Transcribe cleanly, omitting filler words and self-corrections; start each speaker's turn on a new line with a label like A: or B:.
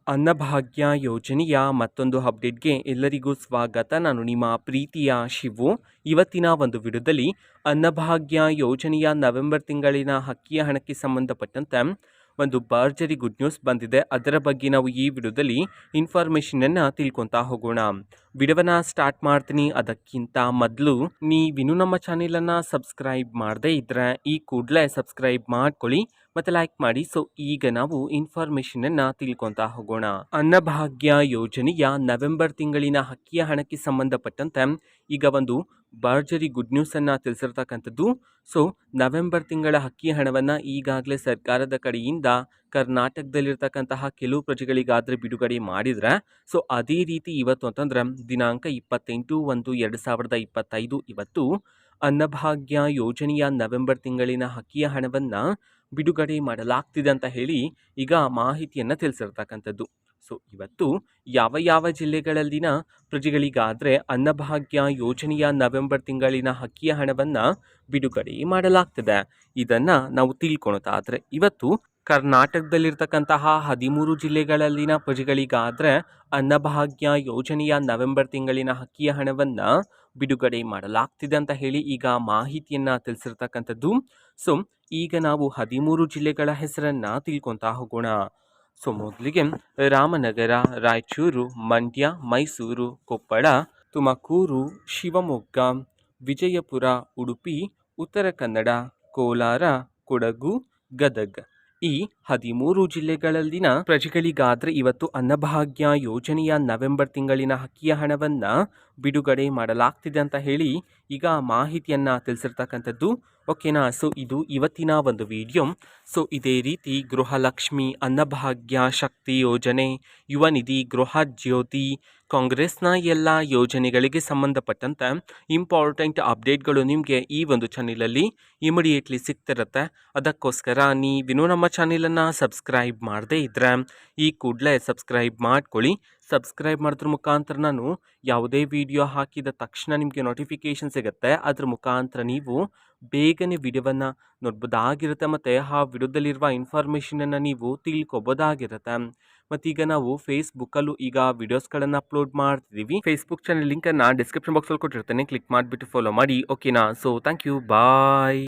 A: ಅನ್ನಭಾಗ್ಯ ಯೋಜನೆಯ ಮತ್ತೊಂದು ಅಪ್ಡೇಟ್ಗೆ ಎಲ್ಲರಿಗೂ ಸ್ವಾಗತ. ನಾನು ನಿಮ್ಮ ಪ್ರೀತಿಯ ಶಿವು. ಇವತ್ತಿನ ಒಂದು ವಿಡಿಯೋದಲ್ಲಿ ಅನ್ನಭಾಗ್ಯ ಯೋಜನೆಯ ನವೆಂಬರ್ ತಿಂಗಳಿನ ಅಕ್ಕಿಯ ಹಣಕ್ಕೆ ಸಂಬಂಧಪಟ್ಟಂತೆ ಒಂದು ಭರ್ಜರಿ ಗುಡ್ ನ್ಯೂಸ್ ಬಂದಿದೆ. ಅದರ ಬಗ್ಗೆ ನಾವು ಈ ವಿಡಿಯೋದಲ್ಲಿ ಇನ್ಫಾರ್ಮೇಷನನ್ನು ತಿಳ್ಕೊತಾ ಹೋಗೋಣ. ವಿಡಿಯೋವನ್ನು ಸ್ಟಾರ್ಟ್ ಮಾಡ್ತೀನಿ. ಅದಕ್ಕಿಂತ ಮೊದಲು ನೀವಿನ್ನೂ ನಮ್ಮ ಚಾನೆಲನ್ನು ಸಬ್ಸ್ಕ್ರೈಬ್ ಮಾಡದೇ ಇದ್ದರೆ ಈ ಕೂಡಲೇ ಸಬ್ಸ್ಕ್ರೈಬ್ ಮಾಡ್ಕೊಳ್ಳಿ ಮತ್ತು ಲೈಕ್ ಮಾಡಿ. ಸೊ ಈಗ ನಾವು ಇನ್ಫಾರ್ಮೇಷನನ್ನು ತಿಳ್ಕೊತಾ ಹೋಗೋಣ. ಅನ್ನಭಾಗ್ಯ ಯೋಜನೆಯ ನವೆಂಬರ್ ತಿಂಗಳಿನ ಅಕ್ಕಿಯ ಹಣಕ್ಕೆ ಸಂಬಂಧಪಟ್ಟಂತೆ ಈಗ ಒಂದು ಭರ್ಜರಿ ಗುಡ್ ನ್ಯೂಸನ್ನು ತಿಳಿಸಿರ್ತಕ್ಕಂಥದ್ದು. ಸೊ ನವೆಂಬರ್ ತಿಂಗಳ ಅಕ್ಕಿ ಹಣವನ್ನು ಈಗಾಗಲೇ ಸರ್ಕಾರದ ಕಡೆಯಿಂದ ಕರ್ನಾಟಕದಲ್ಲಿರ್ತಕ್ಕಂತಹ ಕೆಲವು ಪ್ರಜೆಗಳಿಗಾದರೆ ಬಿಡುಗಡೆ ಮಾಡಿದರೆ, ಸೊ ಅದೇ ರೀತಿ ಇವತ್ತು ಅಂತಂದರೆ ದಿನಾಂಕ 28/1/2025 ಇವತ್ತು ಅನ್ನಭಾಗ್ಯ ಯೋಜನೆಯ ನವೆಂಬರ್ ತಿಂಗಳಿನ ಅಕ್ಕಿಯ ಹಣವನ್ನು ಬಿಡುಗಡೆ ಮಾಡಲಾಗ್ತಿದೆ ಅಂತ ಹೇಳಿ ಈಗ ಮಾಹಿತಿಯನ್ನು ತಿಳಿಸಿರ್ತಕ್ಕಂಥದ್ದು. ಸೊ ಇವತ್ತು ಯಾವ ಯಾವ ಜಿಲ್ಲೆಗಳಲ್ಲಿನ ಪ್ರಜೆಗಳಿಗಾದರೆ ಅನ್ನಭಾಗ್ಯ ಯೋಜನೆಯ ನವೆಂಬರ್ ತಿಂಗಳಿನ ಅಕ್ಕಿಯ ಹಣವನ್ನು ಬಿಡುಗಡೆ ಮಾಡಲಾಗ್ತದೆ, ಇದನ್ನು ನಾವು ತಿಳ್ಕೊಳೋದಾದರೆ ಇವತ್ತು ಕರ್ನಾಟಕದಲ್ಲಿರ್ತಕ್ಕಂತಹ 13 ಜಿಲ್ಲೆಗಳಲ್ಲಿನ ಪ್ರಜೆಗಳಿಗಾದರೆ ಅನ್ನಭಾಗ್ಯ ಯೋಜನೆಯ ನವೆಂಬರ್ ತಿಂಗಳಿನ ಅಕ್ಕಿಯ ಹಣವನ್ನು ಬಿಡುಗಡೆ ಮಾಡಲಾಗ್ತಿದೆ ಅಂತ ಹೇಳಿ ಈಗ ಮಾಹಿತಿಯನ್ನು ತಿಳಿಸಿರ್ತಕ್ಕಂಥದ್ದು. ಸೊ ಈಗ ನಾವು 13 ಜಿಲ್ಲೆಗಳ ಹೆಸರನ್ನು ತಿಳ್ಕೊತಾ ಹೋಗೋಣ. ಸೊ ಮೊದಲಿಗೆ ರಾಮನಗರ, ರಾಯಚೂರು, ಮಂಡ್ಯ, ಮೈಸೂರು, ಕೊಪ್ಪಳ, ತುಮಕೂರು, ಶಿವಮೊಗ್ಗ, ವಿಜಯಪುರ, ಉಡುಪಿ, ಉತ್ತರ ಕನ್ನಡ, ಕೋಲಾರ, ಕೊಡಗು, ಗದಗ್ ಈ 13 ಜಿಲ್ಲೆಗಳಲ್ಲಿನ ಪ್ರಜೆಗಳಿಗಾದರೆ ಇವತ್ತು ಅನ್ನಭಾಗ್ಯ ಯೋಜನೆಯ ನವೆಂಬರ್ ತಿಂಗಳಿನ ಅಕ್ಕಿಯ ಹಣವನ್ನು ಬಿಡುಗಡೆ ಮಾಡಲಾಗ್ತಿದೆ ಅಂತ ಹೇಳಿ ಈಗ ಮಾಹಿತಿಯನ್ನು ತಿಳಿಸಿರ್ತಕ್ಕಂಥದ್ದು. ಓಕೆನಾ. ಸೊ ಇದು ಇವತ್ತಿನ ಒಂದು ವಿಡಿಯೋ. ಸೊ ಇದೇ ರೀತಿ ಗೃಹಲಕ್ಷ್ಮಿ, ಅನ್ನಭಾಗ್ಯ, ಶಕ್ತಿ ಯೋಜನೆ, ಯುವ ನಿಧಿ, ಗೃಹ ಜ್ಯೋತಿ, ಕಾಂಗ್ರೆಸ್ನ ಎಲ್ಲ ಯೋಜನೆಗಳಿಗೆ ಸಂಬಂಧಪಟ್ಟಂತೆ ಇಂಪಾರ್ಟೆಂಟ್ ಅಪ್ಡೇಟ್ಗಳು ನಿಮಗೆ ಈ ಒಂದು ಚಾನಲಲ್ಲಿ ಇಮಿಡಿಯೇಟ್ಲಿ ಸಿಗ್ತಿರುತ್ತೆ. ಅದಕ್ಕೋಸ್ಕರ ನೀವಿನ್ನೂ ನಮ್ಮ ಚಾನಲನ್ನು ಸಬ್ಸ್ಕ್ರೈಬ್ ಮಾಡದೇ ಇದ್ದರೆ ಈ ಕೂಡಲೇ ಸಬ್ಸ್ಕ್ರೈಬ್ ಮಾಡ್ಕೊಳ್ಳಿ. ಸಬ್ಸ್ಕ್ರೈಬ್ ಮಾಡೋದ್ರ ಮುಖಾಂತರ ನಾನು ಯಾವುದೇ ವಿಡಿಯೋ ಹಾಕಿದ ತಕ್ಷಣ ನಿಮಗೆ ನೋಟಿಫಿಕೇಷನ್ ಸಿಗುತ್ತೆ. ಅದ್ರ ಮುಖಾಂತರ ನೀವು ಬೇಗನೆ ವಿಡಿಯೋವನ್ನು ನೋಡ್ಬೋದಾಗಿರುತ್ತೆ ಮತ್ತು ಆ ವಿಡಿಯೋದಲ್ಲಿರುವ ಇನ್ಫಾರ್ಮೇಷನನ್ನು ನೀವು ತಿಳ್ಕೊಬೋದಾಗಿರುತ್ತೆ. ಮತ್ತೀಗ ನಾವು ಫೇಸ್ಬುಕ್ಕಲ್ಲೂ ಈಗ ವಿಡಿಯೋಸ್ಗಳನ್ನು ಅಪ್ಲೋಡ್ ಮಾಡ್ತಿದ್ದೀವಿ. ಫೇಸ್ಬುಕ್ ಚಾನಲ್ ಲಿಂಕನ್ನು ಡಿಸ್ಕ್ರಿಪ್ಷನ್ ಬಾಕ್ಸಲ್ಲಿ ಕೊಟ್ಟಿರ್ತೇನೆ, ಕ್ಲಿಕ್ ಮಾಡಿಬಿಟ್ಟು ಫಾಲೋ ಮಾಡಿ. ಓಕೆನಾ. So thank you, bye.